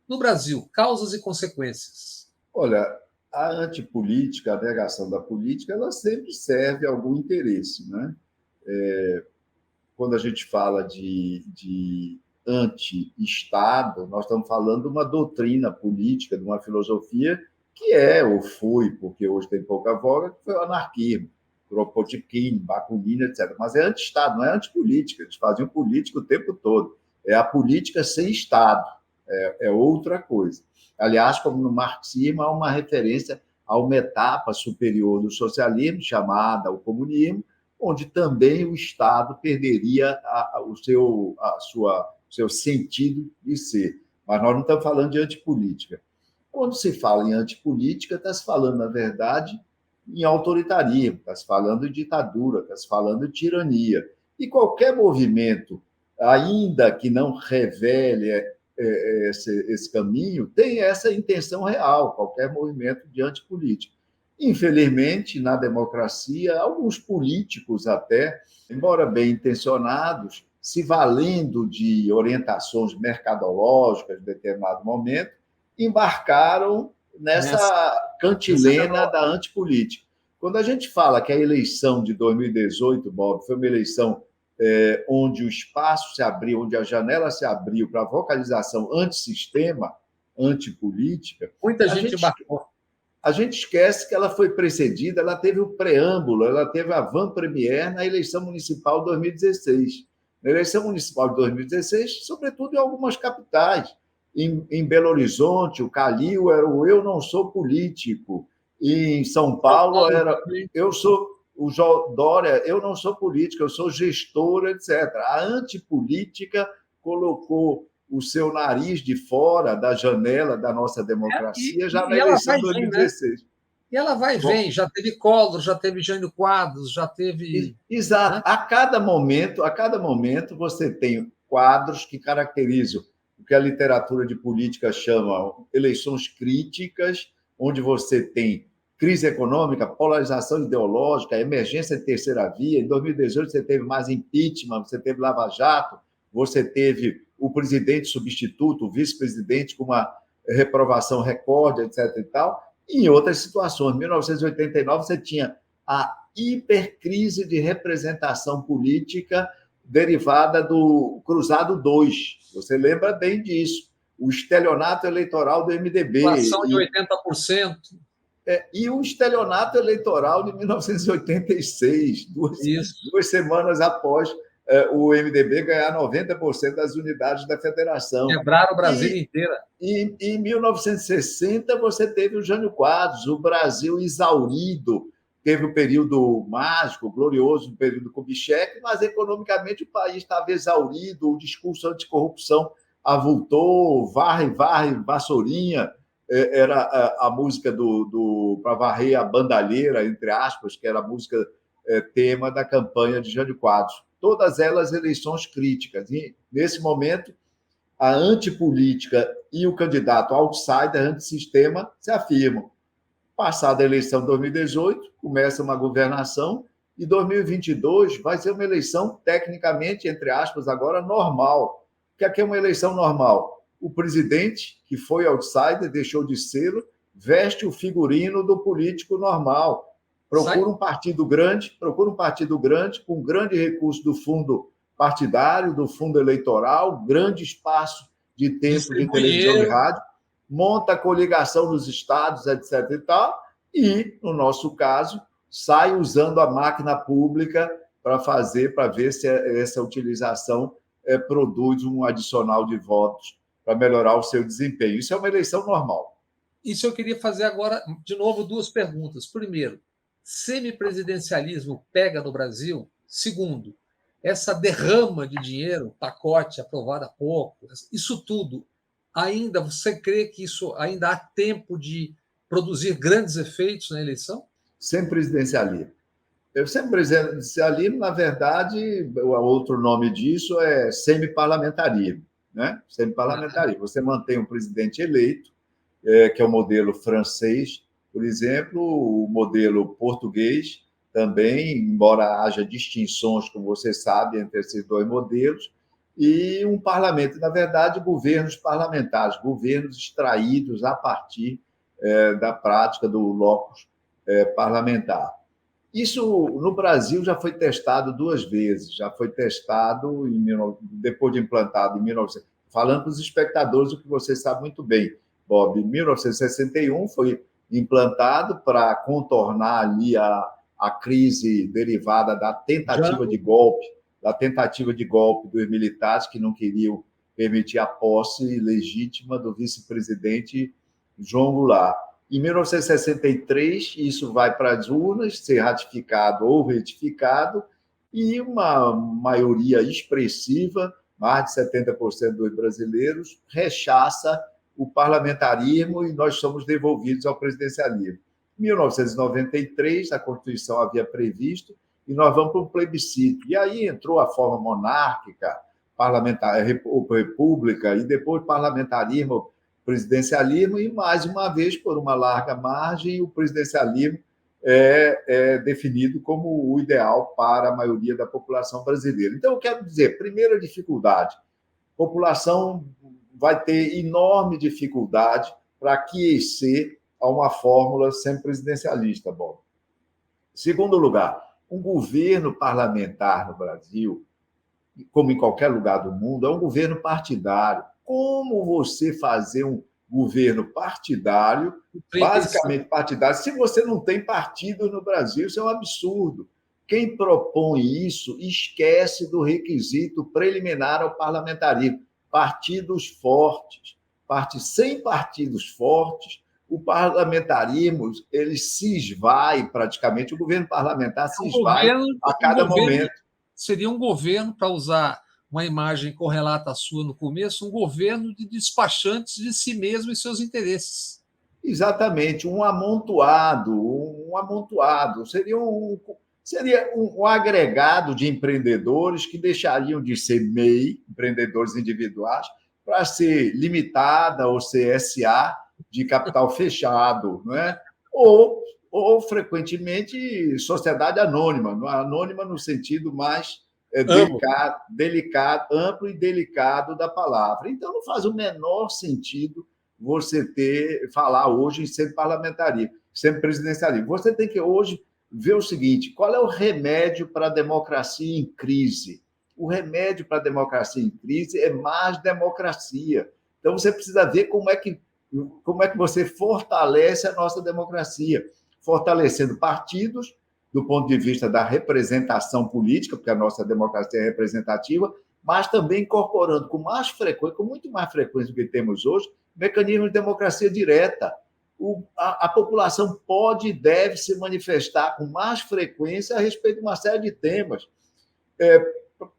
No Brasil, causas e consequências. Olha, a antipolítica, a negação da política, ela sempre serve a algum interesse, né? Quando a gente fala de anti-Estado, nós estamos falando de uma doutrina política, de uma filosofia que ou foi, porque hoje tem pouca voga, que foi o anarquismo, Kropotkin, Bakunin, etc. Mas é anti-Estado, não é antipolítica. Eles faziam política o tempo todo. É a política sem Estado, é outra coisa. Aliás, como no marxismo, há uma referência a uma etapa superior do socialismo, chamada o comunismo, onde também o Estado perderia o seu sentido de ser. Mas nós não estamos falando de antipolítica. Quando se fala em antipolítica, está se falando, na verdade, em autoritarismo, está se falando em ditadura, está se falando de tirania. E qualquer movimento, ainda que não revele esse caminho, tem essa intenção real, qualquer movimento de antipolítica. Infelizmente, na democracia, alguns políticos até, embora bem intencionados, se valendo de orientações mercadológicas em determinado momento, embarcaram nessa cantilena da antipolítica. Quando a gente fala que a eleição de 2018, Bob, foi uma eleição onde o espaço se abriu, onde a janela se abriu para a vocalização antissistema, antipolítica... Muita gente embarcou. A gente esquece que ela foi precedida, ela teve o preâmbulo, ela teve a avant-première na eleição municipal de 2016. Na eleição municipal de 2016, sobretudo em algumas capitais. Em Belo Horizonte, o Calil era o Eu Não Sou Político. E em São Paulo era Eu Sou o Dória, eu não sou político, eu sou gestor, etc. A antipolítica colocou o seu nariz de fora da janela da nossa democracia já na eleição de 2016. E ela vai e vem, já teve Collor, já teve Jânio Quadros, já teve... Exato. Né? A cada momento, você tem quadros que caracterizam o que a literatura de política chama eleições críticas, onde você tem crise econômica, polarização ideológica, emergência de terceira via. Em 2018, você teve mais impeachment, você teve Lava Jato, você teve o presidente substituto, o vice-presidente com uma reprovação recorde, etc. e tal. E em outras situações, em 1989, você tinha a hipercrise de representação política derivada do Cruzado 2. Você lembra bem disso. O estelionato eleitoral do MDB. Inflação de 80%. E o estelionato eleitoral de 1986, duas semanas após o MDB ganhar 90% das unidades da federação. Quebraram o Brasil inteiro. E em 1960 você teve o Jânio Quadros, o Brasil exaurido, teve o período mágico, glorioso, o período Kubitschek, mas economicamente o país estava exaurido, o discurso anticorrupção avultou, varre, vassourinha, era a música para varrer a bandalheira, entre aspas, que era a música tema da campanha de Jânio Quadros. Todas elas eleições críticas. E, nesse momento, a antipolítica e o candidato outsider, antissistema, se afirmam. Passada a eleição de 2018, começa uma governação, e 2022 vai ser uma eleição, tecnicamente, entre aspas, agora normal. O que é uma eleição normal? O presidente, que foi outsider, deixou de ser, veste o figurino do político normal. Procura um partido grande, com grande recurso do fundo partidário, do fundo eleitoral, grande espaço de tempo de televisão e rádio, monta a coligação nos estados, etc. e tal, e, no nosso caso, sai usando a máquina pública para ver se essa utilização produz um adicional de votos para melhorar o seu desempenho. Isso é uma eleição normal. Isso eu queria fazer agora, de novo, duas perguntas. Primeiro, semipresidencialismo pega no Brasil? Segundo, essa derrama de dinheiro, pacote aprovado há pouco, isso tudo, ainda você crê que isso ainda há tempo de produzir grandes efeitos na eleição? Semipresidencialismo. Semipresidencialismo, na verdade, o outro nome disso é semiparlamentarismo. Né? Semiparlamentarismo. Você mantém um presidente eleito, que é o modelo francês, por exemplo, o modelo português também, embora haja distinções, como você sabe, entre esses dois modelos, e um parlamento, na verdade, governos parlamentares, governos extraídos a partir da prática do locus parlamentar. Isso, no Brasil, já foi testado duas vezes. Já foi testado, depois de implantado em 1900. Falando para os espectadores o que você sabe muito bem, Bob, em 1961 foi implantado para contornar ali a crise derivada da tentativa de golpe dos militares que não queriam permitir a posse legítima do vice-presidente João Goulart. Em 1963, isso vai para as urnas, ser ratificado ou retificado, e uma maioria expressiva, mais de 70% dos brasileiros, rechaça o parlamentarismo e nós somos devolvidos ao presidencialismo. Em 1993, a Constituição havia previsto, e nós vamos para um plebiscito. E aí entrou a forma monárquica, parlamentar, república, e depois parlamentarismo, presidencialismo, e, mais uma vez, por uma larga margem, o presidencialismo é definido como o ideal para a maioria da população brasileira. Então, eu quero dizer, primeira dificuldade, a população vai ter enorme dificuldade para aquecer a uma fórmula semipresidencialista, Bob. Segundo lugar, um governo parlamentar no Brasil, como em qualquer lugar do mundo, é um governo partidário. Como você fazer governo partidário, basicamente partidário. Se você não tem partido no Brasil, isso é um absurdo. Quem propõe isso esquece do requisito preliminar ao parlamentarismo. Partidos fortes. Sem partidos fortes, o parlamentarismo ele se esvai praticamente, o governo parlamentar se esvai a cada momento. Seria um governo, para usar uma imagem correlata à sua no começo, um governo de despachantes de si mesmo e seus interesses. Exatamente, um amontoado. Seria um agregado de empreendedores que deixariam de ser MEI, empreendedores individuais, para ser limitada ou CSA, de capital fechado, não é? ou frequentemente, sociedade anônima no sentido mais amplo e delicado da palavra. Então, não faz o menor sentido você falar hoje em semi-parlamentarismo, semi-presidencialismo. Você tem que hoje ver o seguinte: qual é o remédio para a democracia em crise? O remédio para a democracia em crise é mais democracia. Então, você precisa ver como é que você fortalece a nossa democracia, fortalecendo partidos, do ponto de vista da representação política, porque a nossa democracia é representativa, mas também incorporando com muito mais frequência do que temos hoje, mecanismos de democracia direta. A população pode e deve se manifestar com mais frequência a respeito de uma série de temas.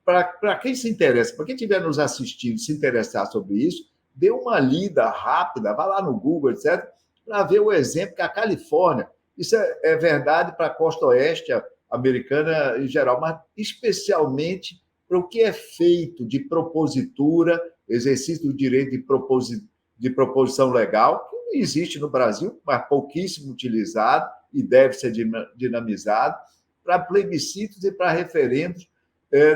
Para quem se interessa, para quem estiver nos assistindo se interessar sobre isso, dê uma lida rápida, vá lá no Google, etc., para ver o exemplo que a Califórnia, isso é verdade para a costa oeste americana em geral, mas especialmente para o que é feito de propositura, exercício do direito de proposição legal, que não existe no Brasil, mas pouquíssimo utilizado e deve ser dinamizado, para plebiscitos e para referendos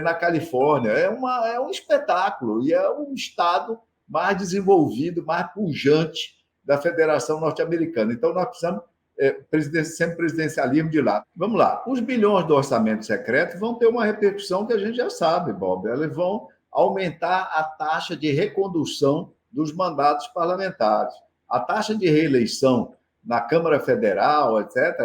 na Califórnia. É um espetáculo e é um estado mais desenvolvido, mais pujante da Federação Norte-Americana. Então, nós precisamos sempre presidencialismo de lá. Vamos lá. Os bilhões do orçamento secreto vão ter uma repercussão que a gente já sabe, Bob. Eles vão aumentar a taxa de recondução dos mandatos parlamentares. A taxa de reeleição na Câmara Federal, etc.,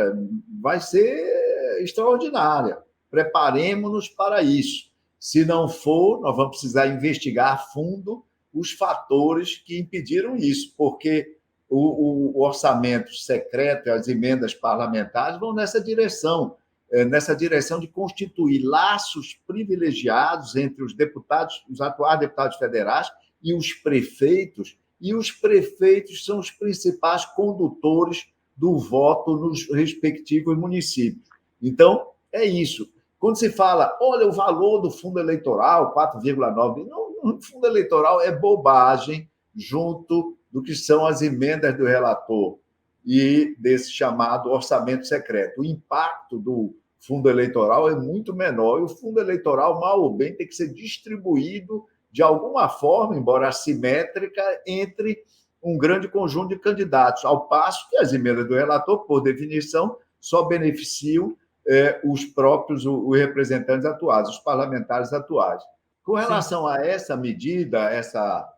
vai ser extraordinária. Preparemos-nos para isso. Se não for, nós vamos precisar investigar a fundo os fatores que impediram isso, porque o orçamento secreto e as emendas parlamentares vão nessa direção de constituir laços privilegiados entre os atuais deputados federais e os prefeitos são os principais condutores do voto nos respectivos municípios. Então, é isso. Quando se fala, olha, o valor do fundo eleitoral, 4,9, não, o fundo eleitoral é bobagem junto do que são as emendas do relator e desse chamado orçamento secreto. O impacto do fundo eleitoral é muito menor e o fundo eleitoral, mal ou bem, tem que ser distribuído de alguma forma, embora assimétrica, entre um grande conjunto de candidatos, ao passo que as emendas do relator, por definição, só beneficiam os próprios os representantes atuais, os parlamentares atuais. Com relação a essa medida, essa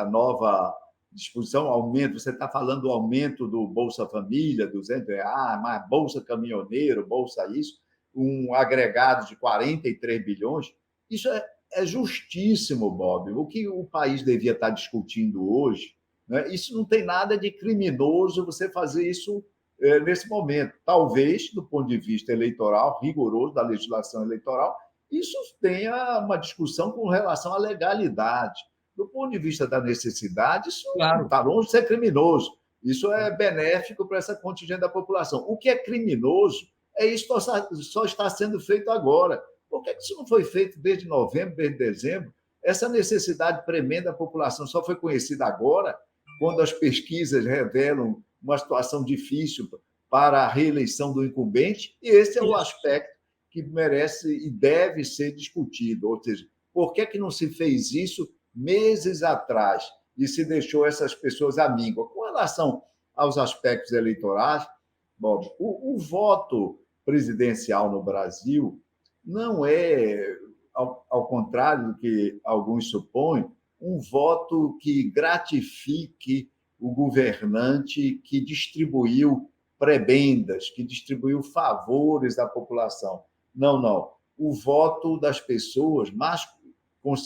nova disposição, aumento, você está falando do aumento do Bolsa Família, R$200, mais Bolsa Caminhoneiro, Bolsa isso, um agregado de 43 bilhões, isso é justíssimo, Bob. O que o país devia estar discutindo hoje, né? Isso não tem nada de criminoso você fazer isso nesse momento. Talvez, do ponto de vista eleitoral, rigoroso da legislação eleitoral, isso tenha uma discussão com relação à legalidade. Do ponto de vista da necessidade, isso não está longe de ser criminoso. Isso é benéfico para essa contingente da população. O que é criminoso é isso que só está sendo feito agora. Por que isso não foi feito desde novembro, desde dezembro? Essa necessidade premenda da população só foi conhecida agora, quando as pesquisas revelam uma situação difícil para a reeleição do incumbente, e esse é o aspecto que merece e deve ser discutido. Ou seja, por que não se fez isso meses atrás e se deixou essas pessoas à míngua? Com relação aos aspectos eleitorais, Bob, o voto presidencial no Brasil não é, ao contrário do que alguns supõem, um voto que gratifique o governante que distribuiu prebendas, que distribuiu favores à população. Não, não. O voto das pessoas,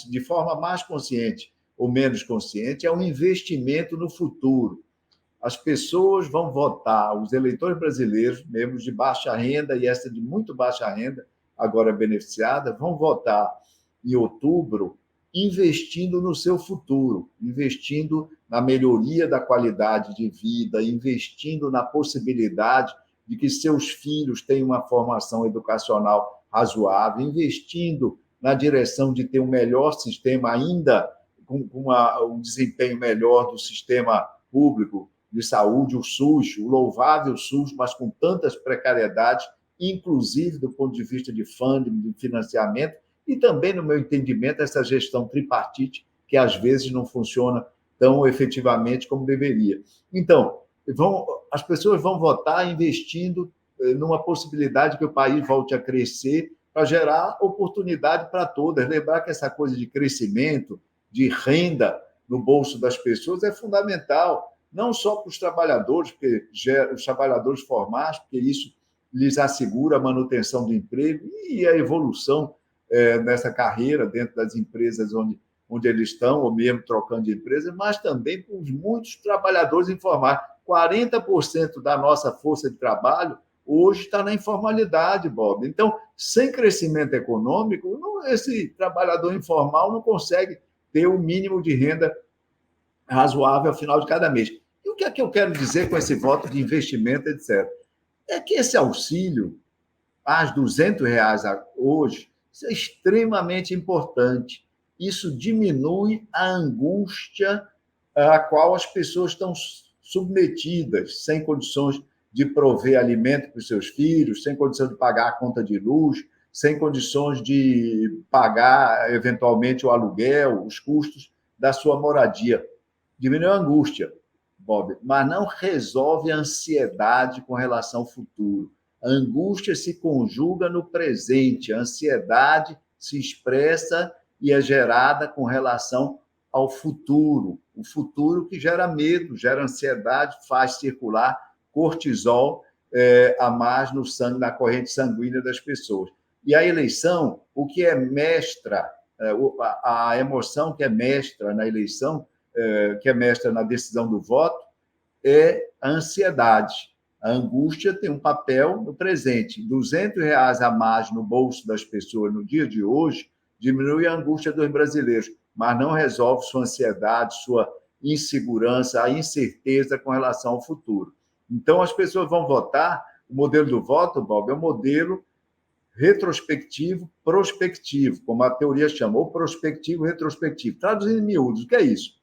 de forma mais consciente ou menos consciente, é um investimento no futuro. As pessoas vão votar, os eleitores brasileiros, mesmo de baixa renda e essa de muito baixa renda, agora beneficiada, vão votar em outubro investindo no seu futuro, investindo na melhoria da qualidade de vida, investindo na possibilidade de que seus filhos tenham uma formação educacional razoável, investindo na direção de ter um melhor sistema, ainda com um desempenho melhor do sistema público de saúde, o SUS, o louvável SUS, mas com tantas precariedades, inclusive do ponto de vista de funding, de financiamento, e também, no meu entendimento, essa gestão tripartite, que às vezes não funciona tão efetivamente como deveria. Então, as pessoas vão votar investindo numa possibilidade que o país volte a crescer para gerar oportunidade para todas. Lembrar que essa coisa de crescimento, de renda no bolso das pessoas é fundamental, não só para os trabalhadores, porque os trabalhadores formais, porque isso lhes assegura a manutenção do emprego e a evolução nessa carreira dentro das empresas onde eles estão, ou mesmo trocando de empresa, mas também para os muitos trabalhadores informais. 40% da nossa força de trabalho hoje está na informalidade, Bob. Então, sem crescimento econômico, esse trabalhador informal não consegue ter o mínimo de renda razoável ao final de cada mês. E o que é que eu quero dizer com esse voto de investimento, etc.? É que esse auxílio, às R$ 200 hoje, isso é extremamente importante. Isso diminui a angústia a qual as pessoas estão submetidas, sem condições de prover alimento para os seus filhos, sem condição de pagar a conta de luz, sem condições de pagar, eventualmente, o aluguel, os custos da sua moradia. Diminui a angústia, Bob, mas não resolve a ansiedade com relação ao futuro. A angústia se conjuga no presente, a ansiedade se expressa e é gerada com relação ao futuro. O futuro que gera medo, gera ansiedade, faz circular cortisol a mais no sangue, na corrente sanguínea das pessoas. E a eleição, o que é mestra, a emoção que é mestra na eleição, que é mestra na decisão do voto, é a ansiedade. A angústia tem um papel no presente. R$ 200 a mais no bolso das pessoas no dia de hoje diminui a angústia dos brasileiros, mas não resolve sua ansiedade, sua insegurança, a incerteza com relação ao futuro. Então, as pessoas vão votar, o modelo do voto, Bob, é um modelo retrospectivo, prospectivo, como a teoria chamou, prospectivo, retrospectivo. Traduzindo em miúdos, o que é isso?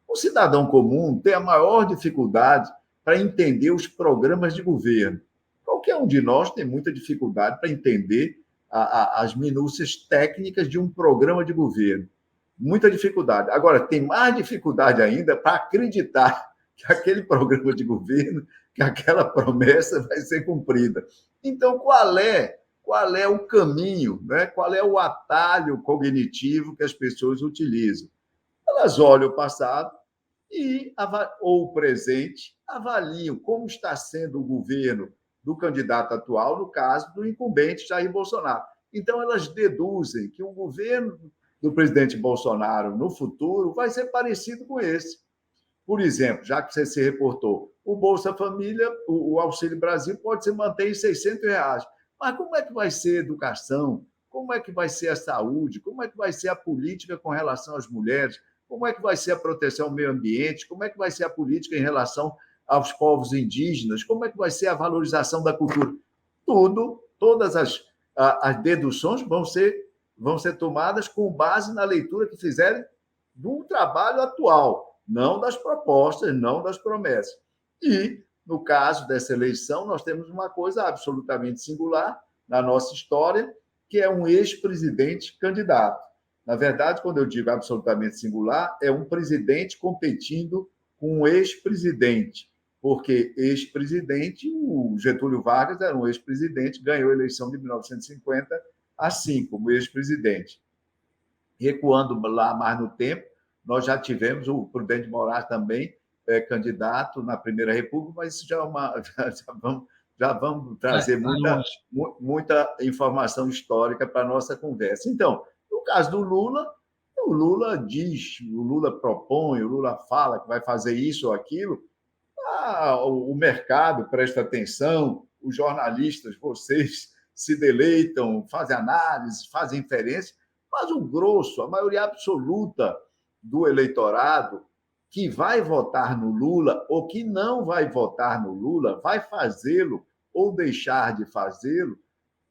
O cidadão comum tem a maior dificuldade para entender os programas de governo. Qualquer um de nós tem muita dificuldade para entender as minúcias técnicas de um programa de governo. Muita dificuldade. Agora, tem mais dificuldade ainda para acreditar que aquele programa de governo, que aquela promessa vai ser cumprida. Então, qual é o caminho, né? Qual é o atalho cognitivo que as pessoas utilizam? Elas olham o passado ou o presente, avaliam como está sendo o governo do candidato atual, no caso do incumbente Jair Bolsonaro. Então, elas deduzem que o governo do presidente Bolsonaro no futuro vai ser parecido com esse. Por exemplo, já que você se reportou, o Bolsa Família, o Auxílio Brasil pode se manter em R$ 600. Mas como é que vai ser a educação? Como é que vai ser a saúde? Como é que vai ser a política com relação às mulheres? Como é que vai ser a proteção ao meio ambiente? Como é que vai ser a política em relação aos povos indígenas? Como é que vai ser a valorização da cultura? Todas as deduções vão ser tomadas com base na leitura que fizerem do trabalho atual, não das propostas, não das promessas. E, no caso dessa eleição, nós temos uma coisa absolutamente singular na nossa história, que é um ex-presidente candidato. Na verdade, quando eu digo absolutamente singular, é um presidente competindo com um ex-presidente, porque ex-presidente, o Getúlio Vargas era um ex-presidente, ganhou a eleição de 1950 assim, como ex-presidente. Recuando lá mais no tempo, nós já tivemos o Prudente de Moraes também, candidato na Primeira República, mas isso já é uma. Já vamos trazer muita informação histórica para a nossa conversa. Então, no caso do Lula, o Lula diz, o Lula propõe, o Lula fala que vai fazer isso ou aquilo, o mercado presta atenção, os jornalistas, vocês se deleitam, fazem análise, fazem inferência, mas o grosso, a maioria absoluta do eleitorado que vai votar no Lula ou que não vai votar no Lula, vai fazê-lo ou deixar de fazê-lo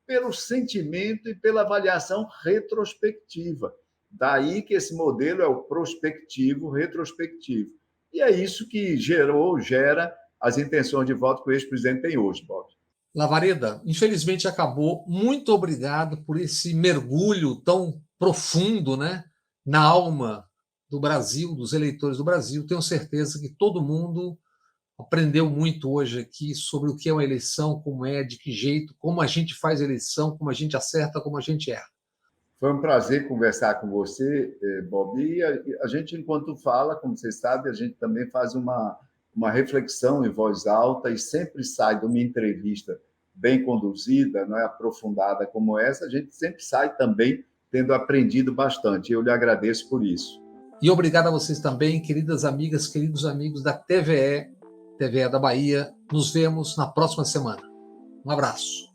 pelo sentimento e pela avaliação retrospectiva. Daí que esse modelo é o prospectivo, retrospectivo. E é isso que gera as intenções de voto que o ex-presidente tem hoje, Bob. Lavareda, infelizmente acabou. Muito obrigado por esse mergulho tão profundo, né, na alma do Brasil, dos eleitores do Brasil. Tenho certeza que todo mundo aprendeu muito hoje aqui sobre o que é uma eleição, como é, de que jeito, como a gente faz eleição, como a gente acerta, como a gente erra. Foi um prazer conversar com você, Bob. E a gente, enquanto fala, como você sabe, a gente também faz uma reflexão em voz alta e sempre sai de uma entrevista bem conduzida, não é aprofundada como essa, a gente sempre sai também tendo aprendido bastante. Eu lhe agradeço por isso. E obrigado a vocês também, queridas amigas, queridos amigos da TVE da Bahia. Nos vemos na próxima semana. Um abraço.